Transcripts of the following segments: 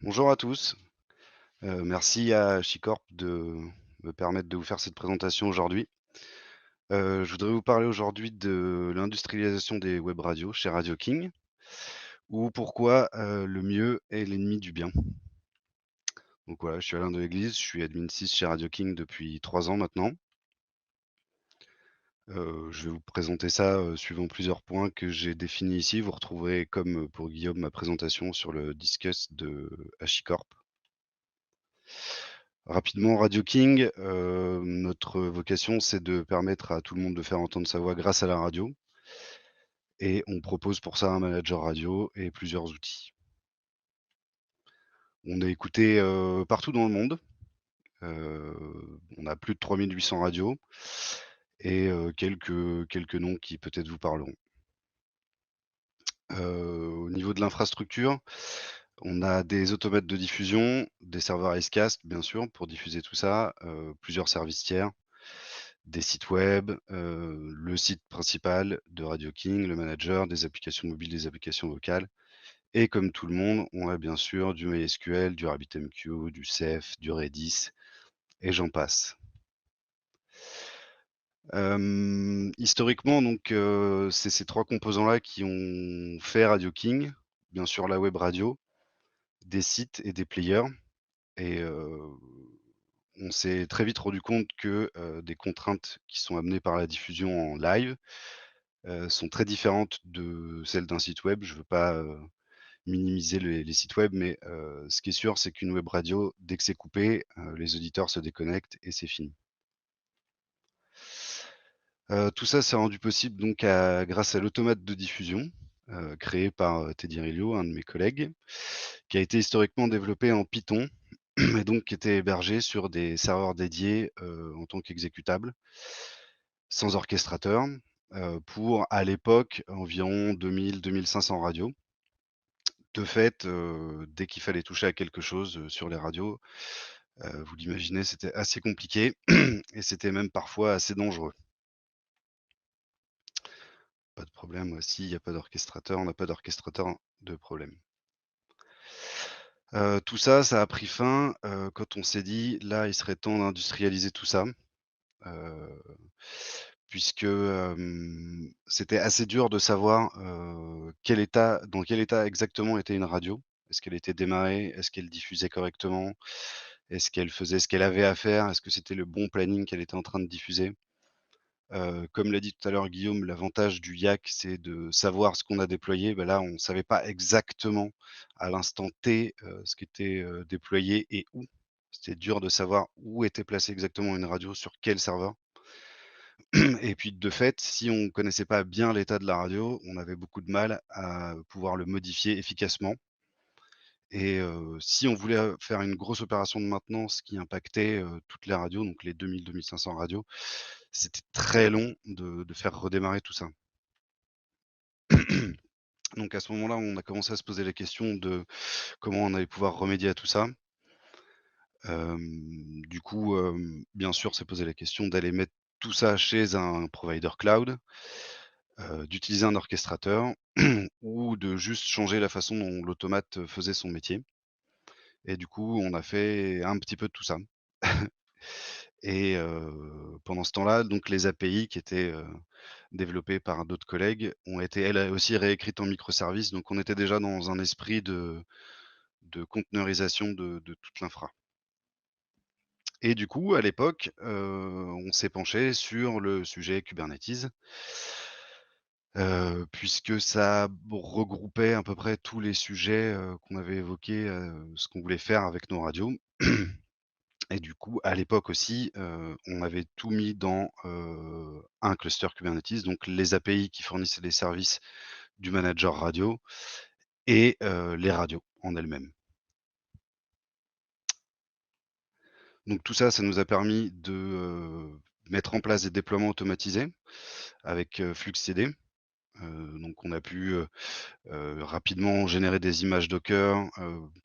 Bonjour à tous. Merci à Chicorp de me permettre de vous faire cette présentation aujourd'hui. Je voudrais vous parler aujourd'hui de l'industrialisation des web radios chez Radio King ou pourquoi, le mieux est l'ennemi du bien. Donc voilà, je suis Alain de l'Église, je suis admin 6 chez Radio King depuis 3 ans maintenant. Je vais vous présenter ça, suivant plusieurs points que j'ai définis ici. Vous retrouverez, comme pour Guillaume, ma présentation sur le Disqus de HashiCorp. Rapidement, Radio King, notre vocation, c'est de permettre à tout le monde de faire entendre sa voix grâce à la radio et on propose pour ça un manager radio et plusieurs outils. On est écouté, partout dans le monde, on a plus de 3 800 radios et quelques noms qui peut-être vous parleront. Au niveau de l'infrastructure, on a des automates de diffusion, des serveurs Icecast bien sûr pour diffuser tout ça, plusieurs services tiers. Des sites web, le site principal de Radio King, le manager, des applications mobiles, des applications vocales et comme tout le monde, on a bien sûr du MySQL, du RabbitMQ, du Ceph, du Redis et j'en passe. Historiquement donc, c'est ces 3 composants-là qui ont fait Radio King. Bien sûr la web radio, des sites et des players et on s'est très vite rendu compte que, des contraintes qui sont amenées par la diffusion en live sont très différentes de celles d'un site web. Je veux pas, minimiser les sites web, mais ce qui est sûr, c'est qu'une web radio, dès que c'est coupé, les auditeurs se déconnectent et c'est fini. Tout ça, c'est rendu possible donc grâce à l'automate de diffusion, créé par, Teddy Rillo, un de mes collègues, qui a été historiquement développé en Python et donc qui était hébergé sur des serveurs dédiés, en tant qu'exécutable, sans orchestrateur, pour, à l'époque, environ 2 500 radios. De fait, dès qu'il fallait toucher à quelque chose, sur les radios, vous l'imaginez, c'était assez compliqué et c'était même parfois assez dangereux. Pas de problème aussi, il y a pas d'orchestrateur, on n'a pas d'orchestrateur, de problème. Tout ça, ça a pris fin, quand on s'est dit: «Là, il serait temps d'industrialiser tout ça», heu, puisque, c'était assez dur de savoir, dans quel état exactement était une radio. Est-ce qu'elle était démarrée? Est-ce qu'elle diffusait correctement? Est-ce qu'elle faisait ce qu'elle avait à faire? Est-ce que c'était le bon planning qu'elle était en train de diffuser? Comme l'a dit tout à l'heure Guillaume, l'avantage du YAC, c'est de savoir ce qu'on a déployé. Bah, là, on ne savait pas exactement à l'instant T, ce qui était, déployé et où. C'était dur de savoir où était placée exactement une radio, sur quel serveur et puis de fait, si on ne connaissait pas bien l'état de la radio, on avait beaucoup de mal à pouvoir le modifier efficacement. Et si on voulait, faire une grosse opération de maintenance qui impactait, toutes les radios, donc les 2 500 radios, c'était très long de faire redémarrer tout ça. Donc à ce moment-là, on a commencé à se poser la question de comment on allait pouvoir remédier à tout ça. Du coup, bien sûr, s'est posé la question d'aller mettre tout ça chez un provider cloud, d'utiliser un orchestrateur ou de juste changer la façon dont l'automate faisait son métier et du coup, on a fait un petit peu de tout ça. Et pendant ce temps-là, donc les API qui étaient, développées par d'autres collègues ont été elles aussi réécrites en microservices, donc on était déjà dans un esprit de conteneurisation de toute l'infra. Et du coup, à l'époque, on s'est penché sur le sujet Kubernetes, puisque ça regroupait à peu près tous les sujets, qu'on avait évoqués, ce qu'on voulait faire avec nos radios. Et du coup, à l'époque aussi, on avait tout mis dans, un cluster Kubernetes, donc les API qui fournissaient les services du manager radio et les radios en elles-mêmes. Donc tout ça, ça nous a permis de, mettre en place des déploiements automatisés avec, FluxCD. Donc on a pu, rapidement générer des images Docker,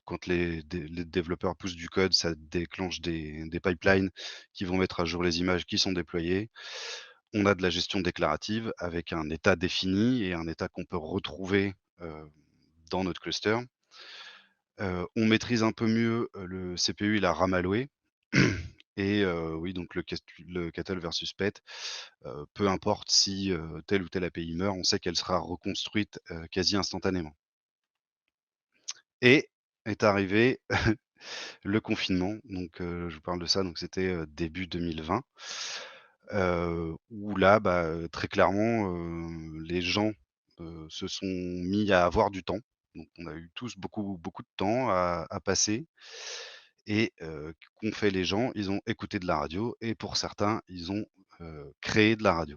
quand les développeurs poussent du code, ça déclenche des pipelines qui vont mettre à jour les images qui sont déployées. On a de la gestion déclarative avec un état défini et un état qu'on peut retrouver, dans notre cluster. On maîtrise un peu mieux, le CPU et la RAM allouée et oui, donc le cattle versus pet, peu importe si, telle ou telle API meurt, on sait qu'elle sera reconstruite, quasi instantanément. Et est arrivé le confinement, donc je vous parle de ça, donc c'était, début 2020, où là, bah, très clairement, les gens, se sont mis à avoir du temps. Donc on a eu tous beaucoup, beaucoup de temps à passer et qu'ont fait les gens? Ils ont écouté de la radio et pour certains, ils ont, créé de la radio.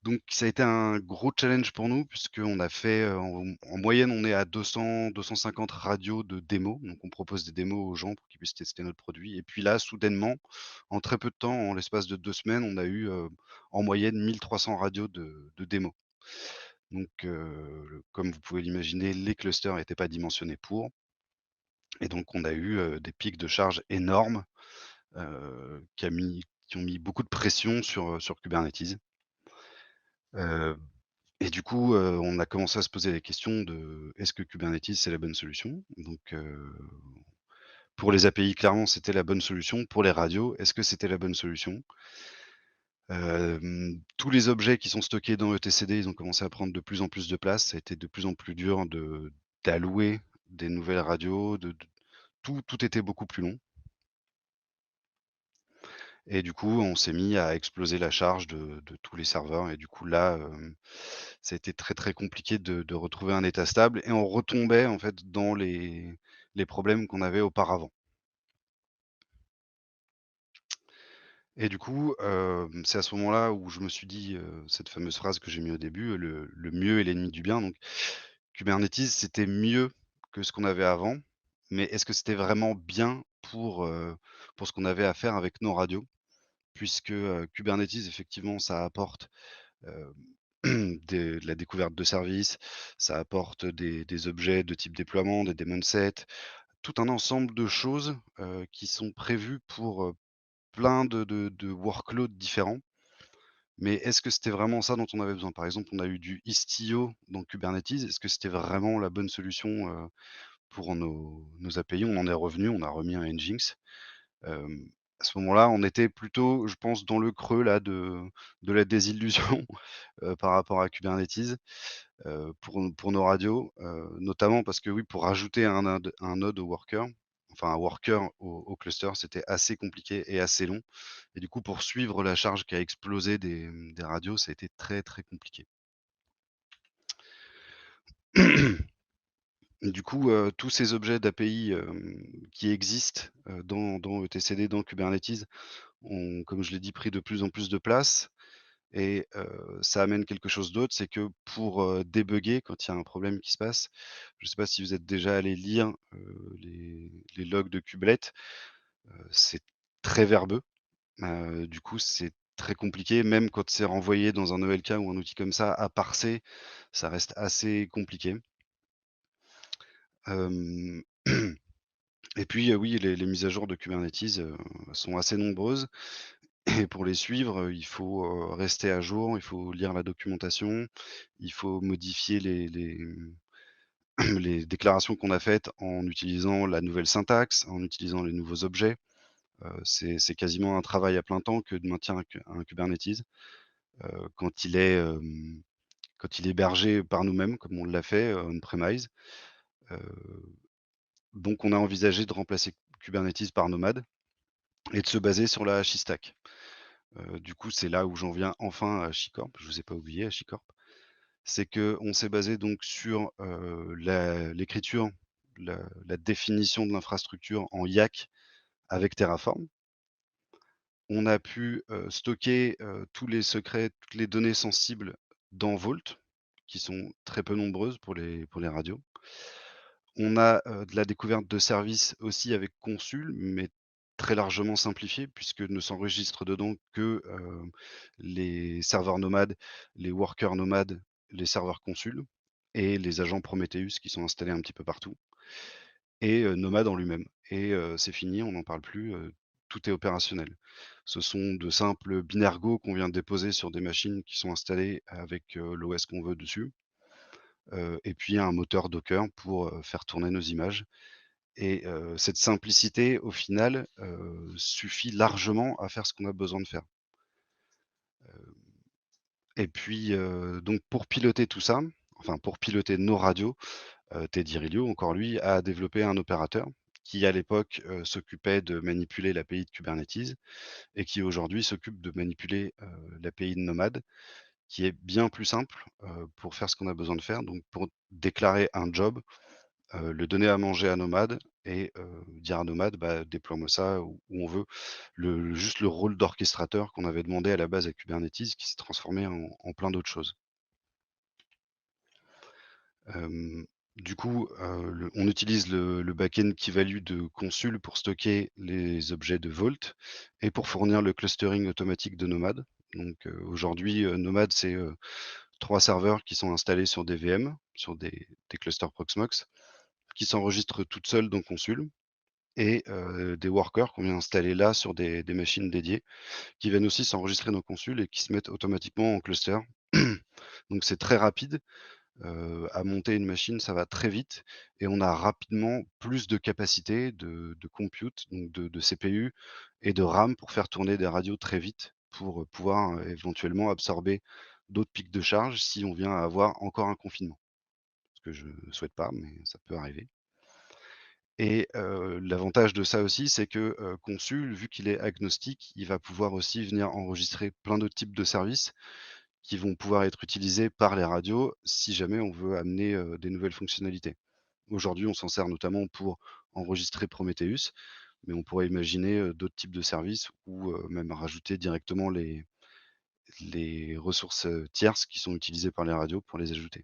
Donc ça a été un gros challenge pour nous puisqu'on a fait, en moyenne, on est à 200-250 radios de démos. Donc on propose des démos aux gens pour qu'ils puissent tester notre produit et puis là, soudainement, en très peu de temps, en l'espace de 2 semaines, on a eu, en moyenne 1 300 radios de démos. Donc comme vous pouvez l'imaginer, les clusters étaient pas dimensionnés pour et donc on a eu, des pics de charge énormes, qui ont mis beaucoup de pression sur Kubernetes. Heu Et du coup, on a commencé à se poser la question de: «Est-ce que Kubernetes, c'est la bonne solution?» Donc, pour les API, clairement, c'était la bonne solution. Pour les radios, est-ce que c'était la bonne solution? Tous les objets qui sont stockés dans etcd, ils ont commencé à prendre de plus en plus de place. Ça a été de plus en plus dur d'allouer des nouvelles radios, tout était beaucoup plus long. Et du coup, on s'est mis à exploser la charge de tous les serveurs et du coup là, ça a été très, très compliqué de retrouver un état stable et on retombait en fait dans les problèmes qu'on avait auparavant. Et du coup, c'est à ce moment-là où je me suis dit, cette fameuse phrase que j'ai mis au début, «Le mieux est l'ennemi du bien». Donc Kubernetes, c'était mieux que ce qu'on avait avant, mais est-ce que c'était vraiment bien pour ce qu'on avait à faire avec nos radios? Puisque, Kubernetes effectivement ça apporte, heu, de la découverte de services, ça apporte des objets de type déploiement, des daemon sets, tout un ensemble de choses, qui sont prévues pour, plein de workloads différents. Mais est-ce que c'était vraiment ça dont on avait besoin? Par exemple, on a eu du Istio dans Kubernetes. Est-ce que c'était vraiment la bonne solution, pour nos API? On en est revenu, on a remis un Nginx. À ce moment-là, on était plutôt, je pense, dans le creux là de la désillusion, par rapport à Kubernetes, pour nos radios, notamment parce que oui, pour rajouter un node au worker, enfin un worker au cluster, c'était assez compliqué et assez long et du coup, pour suivre la charge qui a explosé des radios, ça a été très, très compliqué. Du coup, tous ces objets d'API, qui existent, dans etcd, dans Kubernetes, ont, comme je l'ai dit, pris de plus en plus de place et ça amène quelque chose d'autre, c'est que pour, débugger quand il y a un problème qui se passe, je ne sais pas si vous êtes déjà allé lire, les logs de Kubelet, c'est très verbeux, du coup, c'est très compliqué, même quand c'est renvoyé dans un ELK ou un outil comme ça, à parser, ça reste assez compliqué. Hem Et puis, oui, les mises à jour de Kubernetes, sont assez nombreuses et pour les suivre, il faut, rester à jour, il faut lire la documentation, il faut modifier les déclarations qu'on a faites en utilisant la nouvelle syntaxe, en utilisant les nouveaux objets. C'est quasiment un travail à plein temps que de maintenir un Kubernetes, quand quand il est hébergé par nous-mêmes comme on l'a fait, on-premise. Heu, donc on a envisagé de remplacer Kubernetes par Nomad et de se baser sur la HIStack. Du coup, c'est là où j'en viens enfin à HashiCorp. Je vous ai pas oublié HashiCorp. C'est qu'on s'est basé donc sur, l'écriture, la définition de l'infrastructure en YAC avec Terraform. On a pu, stocker, tous les secrets, toutes les données sensibles dans Vault, qui sont très peu nombreuses pour les radios. On a, de la découverte de services aussi avec Consul, mais très largement simplifié puisque ne s'enregistrent dedans que, les serveurs nomades, les workers nomades, les serveurs Consul et les agents Prometheus qui sont installés un petit peu partout et Nomad en lui-même et c'est fini, on n'en parle plus, tout est opérationnel. Ce sont de simples binaires Go qu'on vient déposer sur des machines qui sont installées avec, l'OS qu'on veut dessus. et puis un moteur Docker pour, faire tourner nos images et cette simplicité au final, suffit largement à faire ce qu'on a besoin de faire. Et puis, donc pour piloter tout ça, enfin pour piloter nos radios, Teddy Rilliot, encore lui, a développé un opérateur qui à l'époque, s'occupait de manipuler l'API de Kubernetes et qui aujourd'hui s'occupe de manipuler, l'API de Nomad, qui est bien plus simple, pour faire ce qu'on a besoin de faire. Donc pour déclarer un job, le donner à manger à Nomad et dire à Nomad: «Bah, déploie-moi ça où on veut». Juste le rôle d'orchestrateur qu'on avait demandé à la base à Kubernetes qui s'est transformé en plein d'autres choses. Hem, du coup, on utilise le back-end Key-value de Consul pour stocker les objets de Vault et pour fournir le clustering automatique de Nomad. Donc, aujourd'hui, Nomad, c'est, 3 serveurs qui sont installés sur des VM, sur des clusters Proxmox, qui s'enregistrent toutes seules dans Consul et des workers qu'on vient installer là sur des machines dédiées, qui viennent aussi s'enregistrer dans Consul et qui se mettent automatiquement en cluster. Donc c'est très rapide. À monter une machine, ça va très vite et on a rapidement plus de capacité de compute, donc de CPU et de RAM pour faire tourner des radios très vite pour, pouvoir, éventuellement absorber d'autres pics de charge si on vient à avoir encore un confinement. Ce que je souhaite pas, mais ça peut arriver et l'avantage de ça aussi, c'est que, Consul, vu qu'il est agnostique, il va pouvoir aussi venir enregistrer plein d'autres types de services qui vont pouvoir être utilisés par les radios si jamais on veut amener, des nouvelles fonctionnalités. Aujourd'hui, on s'en sert notamment pour enregistrer Prometheus, mais on pourrait imaginer, d'autres types de services ou, même rajouter directement les ressources, tierces qui sont utilisées par les radios pour les ajouter.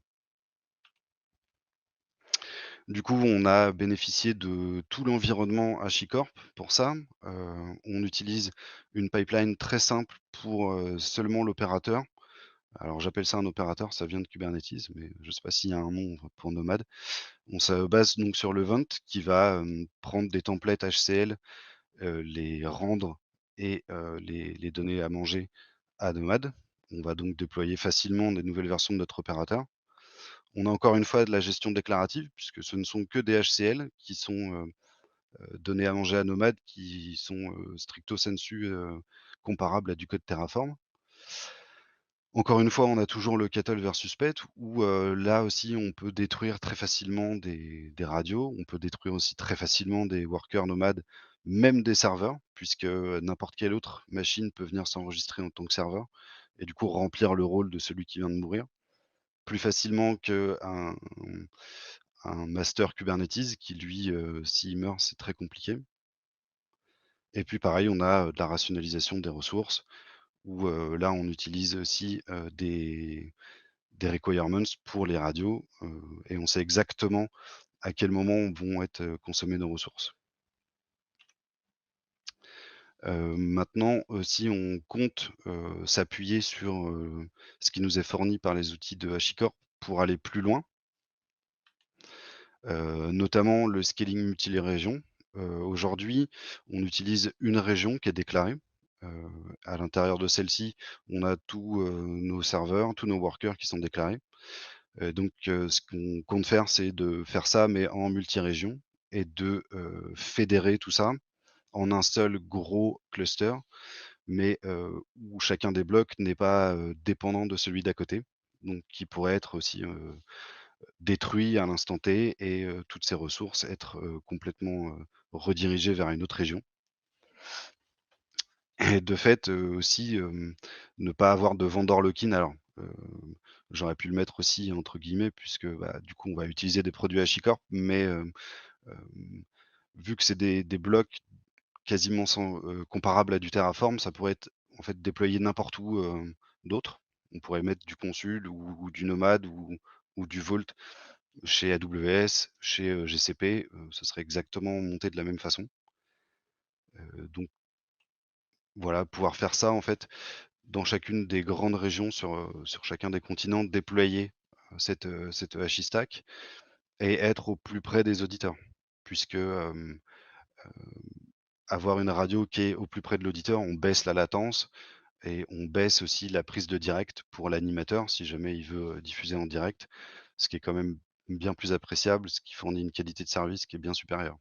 Du coup, on a bénéficié de tout l'environnement HashiCorp pour ça. On utilise une pipeline très simple pour, seulement l'opérateur. Alors j'appelle ça un opérateur, ça vient de Kubernetes, mais je ne sais pas s'il y a un nom pour Nomad. On se base donc sur l'event qui va, prendre des templates HCL, les rendre et les donner à manger à Nomad. On va donc déployer facilement des nouvelles versions de notre opérateur. On a encore une fois de la gestion déclarative puisque ce ne sont que des HCL qui sont, donnés à manger à Nomad qui sont, stricto sensu, comparables à du code Terraform. Encore une fois, on a toujours le cattle versus pet où, là aussi on peut détruire très facilement des radios. On peut détruire aussi très facilement des workers nomades, même des serveurs, puisque, n'importe quelle autre machine peut venir s'enregistrer en tant que serveur et du coup remplir le rôle de celui qui vient de mourir. Plus facilement qu'un un master Kubernetes qui lui, s'il meurt, c'est très compliqué et puis pareil, on a, de la rationalisation des ressources où, là on utilise aussi, des requirements pour les radios, et on sait exactement à quel moment vont être, consommées nos ressources. Maintenant aussi on compte, s'appuyer sur, ce qui nous est fourni par les outils de HashiCorp pour aller plus loin, notamment le scaling multi-régions. Aujourd'hui, on utilise une région qui est déclarée. Heu, à l'intérieur de celle-ci, on a tous, nos serveurs, tous nos workers qui sont déclarés. Donc ce qu'on compte faire, c'est de faire ça, mais en multi-région et de, fédérer tout ça en un seul gros cluster, mais où chacun des blocs n'est pas, dépendant de celui d'à côté. Donc qui pourrait être aussi, détruit à l'instant T et toutes ces ressources être, complètement, redirigées vers une autre région et de fait, aussi, ne pas avoir de vendor lock-in. Alors, j'aurais pu le mettre aussi entre guillemets puisque, bah, du coup, on va utiliser des produits HashiCorp, mais vu que c'est des blocs quasiment sans comparables à du Terraform, ça pourrait être, en fait, déployé n'importe où, d'autre. On pourrait mettre du Consul ou du Nomad ou du Vault chez AWS, chez, GCP, ce serait exactement monté de la même façon. Donc voilà, pouvoir faire ça, en fait, dans chacune des grandes régions sur chacun des continents, déployer, cette Hashi-Stack et être au plus près des auditeurs. Puisque, avoir une radio qui est au plus près de l'auditeur, on baisse la latence et on baisse aussi la prise de direct pour l'animateur si jamais il veut, diffuser en direct. ce qui est quand même bien plus appréciable, ce qui fournit une qualité de service qui est bien supérieure.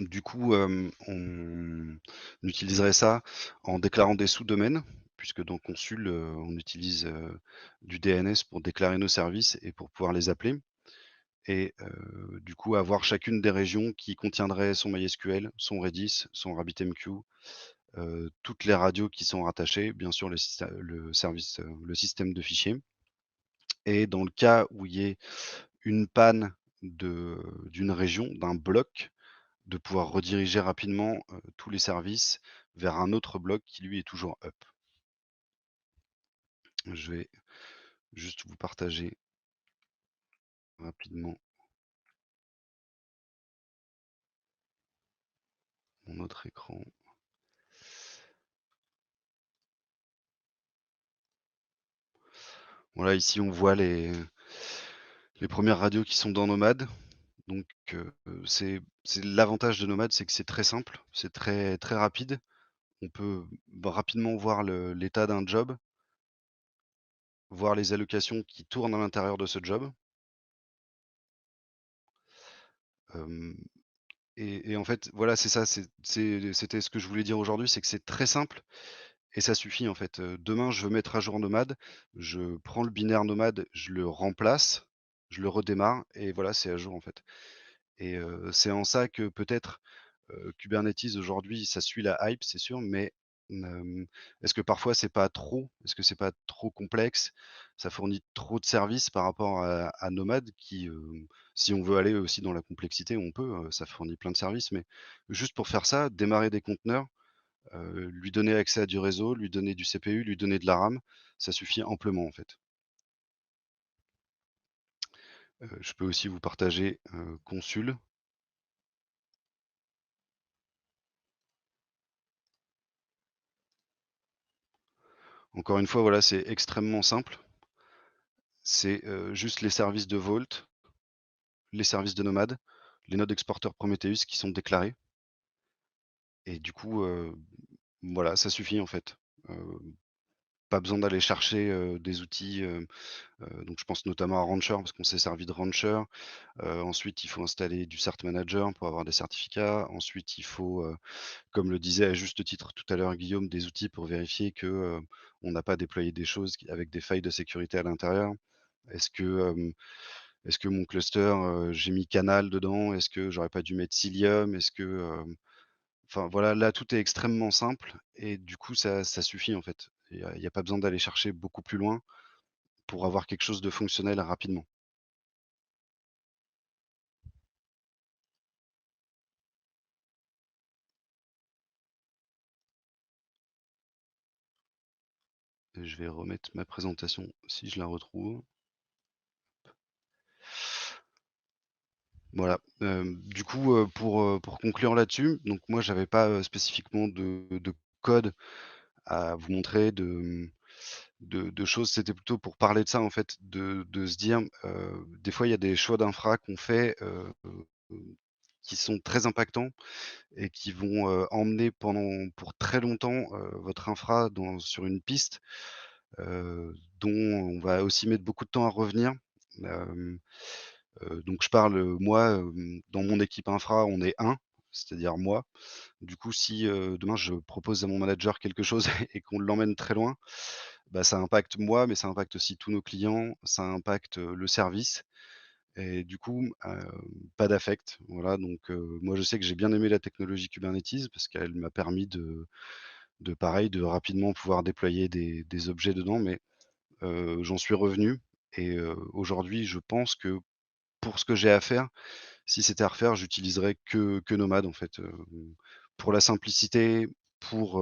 Du coup, on utiliserait ça en déclarant des sous-domaines, puisque dans Consul, on utilise, du DNS pour déclarer nos services et pour pouvoir les appeler et du coup avoir chacune des régions qui contiendraient son MySQL, son Redis, son RabbitMQ, toutes les radios qui sont rattachées, bien sûr le système de fichiers et dans le cas où il y ait une panne d'une région, d'un bloc, de pouvoir rediriger rapidement, tous les services vers un autre bloc qui lui est toujours up. Je vais juste vous partager rapidement mon autre écran. Voilà, ici on voit les premières radios qui sont dans Nomad. Donc, c'est l'avantage de Nomad, c'est que c'est très simple, c'est très très rapide. On peut, rapidement voir l'état d'un job, voir les allocations qui tournent à l'intérieur de ce job. Hem et en fait, voilà, c'est ça, c'était ce que je voulais dire aujourd'hui, c'est que c'est très simple et ça suffit, en fait. Demain, je veux mettre à jour Nomad, je prends le binaire Nomad, je le remplace, je le redémarre et voilà, c'est à jour, en fait et c'est en ça que peut-être, Kubernetes aujourd'hui, ça suit la hype, c'est sûr, mais est-ce que parfois c'est pas trop? Est-ce que c'est pas trop complexe? Ça fournit trop de services par rapport à Nomad qui, si on veut aller aussi dans la complexité, on peut, ça fournit plein de services, mais juste pour faire ça, démarrer des conteneurs, lui donner accès à du réseau, lui donner du CPU, lui donner de la RAM, ça suffit amplement en fait. Je peux aussi vous partager, Consul. Encore une fois, voilà, c'est extrêmement simple. C'est, juste les services de Vault, les services de Nomad, les nodes exporteurs Prometheus qui sont déclarés et du coup, voilà, ça suffit en fait. Heu, Pas besoin d'aller chercher, des outils, donc je pense notamment à Rancher parce qu'on s'est servi de Rancher. Ensuite, il faut installer du Cert Manager pour avoir des certificats. Ensuite, il faut, comme le disait à juste titre tout à l'heure Guillaume, des outils pour vérifier que, on n'a pas déployé des choses qui avec des failles de sécurité à l'intérieur. Est-ce que, est-ce que mon cluster, j'ai mis Canal dedans? Est-ce que j'aurais pas dû mettre Cilium? Est-ce que, enfin voilà, là tout est extrêmement simple et du coup ça suffit en fait. Il y a pas besoin d'aller chercher beaucoup plus loin pour avoir quelque chose de fonctionnel rapidement. Et je vais remettre ma présentation si je la retrouve. Voilà, du coup, pour conclure là-dessus, donc moi j'avais pas, spécifiquement de code à vous montrer, de choses. C'était plutôt pour parler de ça en fait, de se dire, des fois il y a des choix d'infra qu'on fait, qui sont très impactants et qui vont, emmener pour très longtemps, votre infra sur une piste, dont on va aussi mettre beaucoup de temps à revenir. Hem, donc je parle, moi, dans mon équipe infra, on est un, c'est-à-dire moi. Du coup, si, demain je propose à mon manager quelque chose et qu'on l'emmène très loin, bah, ça impacte moi, mais ça impacte aussi tous nos clients, ça impacte, le service et du coup, pas d'affect. Voilà, donc moi je sais que j'ai bien aimé la technologie Kubernetes parce qu'elle m'a permis de pareil, de rapidement pouvoir déployer des objets dedans, mais j'en suis revenu et aujourd'hui je pense que pour ce que j'ai à faire, si c'était à refaire, j'utiliserais que Nomad en fait, pour la simplicité, pour,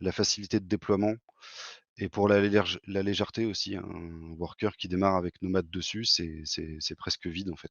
la facilité de déploiement et pour la légèreté aussi. Un worker qui démarre avec Nomad dessus, c'est presque vide en fait.